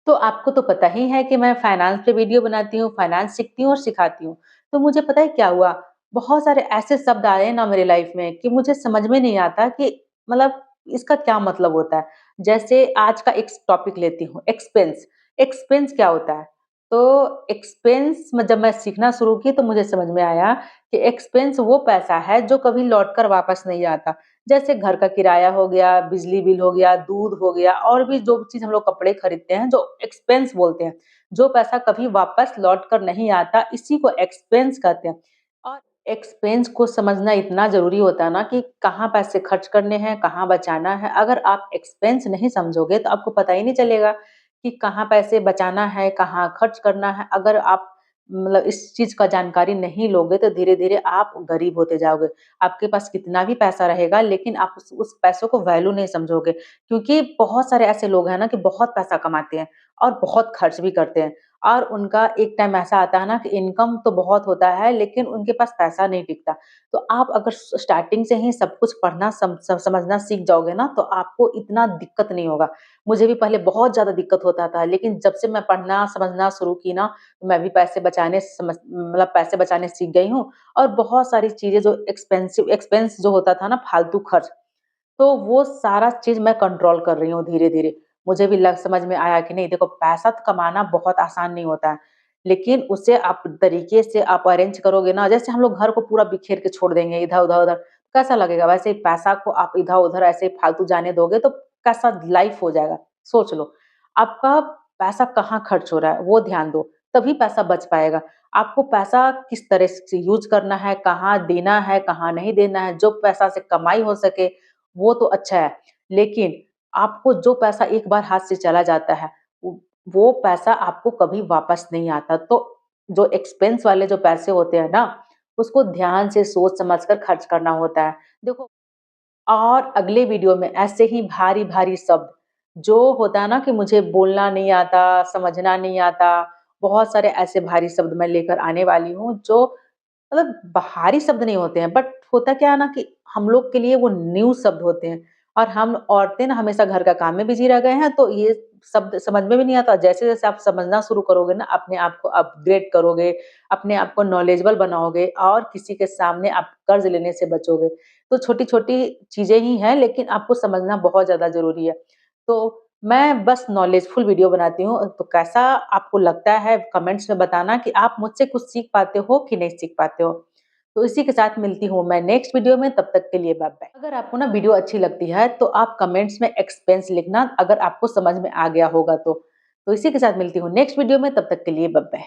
तो आपको तो पता ही है कि मैं फाइनेंस पे वीडियो बनाती हूँ, फाइनेंस सीखती हूँ और सिखाती हूँ। तो मुझे पता है क्या हुआ, बहुत सारे ऐसे शब्द आए ना मेरे लाइफ में कि मुझे समझ में नहीं आता कि मतलब इसका क्या मतलब होता है। जैसे आज का एक टॉपिक लेती हूँ, एक्सपेंस। एक्सपेंस क्या होता है? तो एक्सपेंस में जब मैं सीखना शुरू की तो मुझे समझ में आया कि एक्सपेंस वो पैसा है जो कभी लौट कर वापस नहीं आता। जैसे घर का किराया हो गया, बिजली बिल हो गया, दूध हो गया और भी जो चीज़ हम लोग कपड़े खरीदते हैं जो एक्सपेंस बोलते हैं। जो पैसा कभी वापस लौट कर नहीं आता, इसी को एक्सपेंस कहते हैं। और एक्सपेंस को समझना इतना ज़रूरी होता है ना कि कहाँ पैसे खर्च करने हैं, कहाँ बचाना है। अगर आप एक्सपेंस नहीं समझोगे तो आपको पता ही नहीं चलेगा कि कहाँ पैसे बचाना है, कहाँ खर्च करना है। अगर आप मतलब इस चीज़ का जानकारी नहीं लोगे तो धीरे-धीरे आप गरीब होते जाओगे। आपके पास कितना भी पैसा रहेगा लेकिन आप उस पैसों को वैल्यू नहीं समझोगे क्योंकि बहुत सारे ऐसे लोग हैं ना कि बहुत पैसा कमाते हैं और बहुत खर्च भी करते हैं और उनका एक टाइम ऐसा आता है ना कि इनकम तो बहुत होता है लेकिन उनके पास पैसा नहीं टिकता। तो आप अगर स्टार्टिंग से ही सब कुछ पढ़ना समझना सीख जाओगे ना तो आपको इतना दिक्कत नहीं होगा। मुझे भी पहले बहुत ज़्यादा दिक्कत होता था लेकिन जब से मैं पढ़ना समझना शुरू की ना, मैं भी पैसे बचाने समझ मतलब पैसे बचाने सीख गई हूँ और बहुत सारी चीज़ें जो एक्सपेंस जो होता था ना फालतू खर्च, तो वो सारा चीज़ मैं कंट्रोल कर रही हूँ धीरे-धीरे। मुझे भी लग समझ में आया कि नहीं देखो पैसा तो कमाना बहुत आसान नहीं होता है, लेकिन उसे आप तरीके से आप अरेंज करोगे ना जैसे हम लोग घर को पूरा बिखेर के छोड़ देंगे इधर-उधर, उधर, कैसा लगेगा? वैसे ही पैसा को आप इधर-उधर ऐसे ही फालतू जाने दोगे तो कैसा लाइफ हो जाएगा, सोच लो। आपका पैसा कहाँ खर्च हो रहा है वो ध्यान दो, तभी पैसा बच पाएगा। आपको पैसा किस तरह से यूज़ करना है, कहाँ देना है, कहाँ नहीं देना है, जो पैसा से कमाई हो सके वो तो अच्छा है, लेकिन आपको जो पैसा एक बार हाथ से चला जाता है, वो वो पैसा आपको कभी वापस नहीं आता। तो जो एक्सपेंस वाले जो पैसे होते हैं ना, उसको ध्यान से सोच समझ कर खर्च करना होता है। देखो और अगले वीडियो में ऐसे ही भारी-भारी शब्द, जो होता है ना कि मुझे बोलना नहीं आता, समझना नहीं आता, बहुत सारे ऐसे भारी शब्द मैं लेकर आने वाली हूँ, जो मतलब बाहरी शब्द नहीं होते हैं, बट होता क्या है ना कि हम लोग के लिए वो न्यू शब्द होते हैं और हम औरतें ना हमेशा घर का काम में बिज़ी रह गए हैं, तो ये शब्द समझ में भी नहीं आता। जैसे-जैसे आप समझना शुरू करोगे ना, अपने आप को अपग्रेड करोगे, अपने आप को नॉलेजेबल बनाओगे और किसी के सामने आप कर्ज़ लेने से बचोगे। तो छोटी-छोटी चीज़ें ही हैं, लेकिन आपको समझना बहुत ज़्यादा ज़रूरी है। तो मैं बस नॉलेजफुल वीडियो बनाती हूँ, तो कैसा आपको लगता है कमेंट्स में बताना कि आप मुझसे कुछ सीख पाते हो कि नहीं सीख पाते हो। तो इसी के साथ मिलती हूँ मैं नेक्स्ट वीडियो में, तब तक के लिए बाय-बाय। अगर आपको ना वीडियो अच्छी लगती है, तो आप कमेंट्स में एक्सपेंस लिखना अगर आपको समझ में आ गया होगा तो। तो इसी के साथ मिलती हूँ नेक्स्ट वीडियो में, तब तक के लिए बाय-बाय।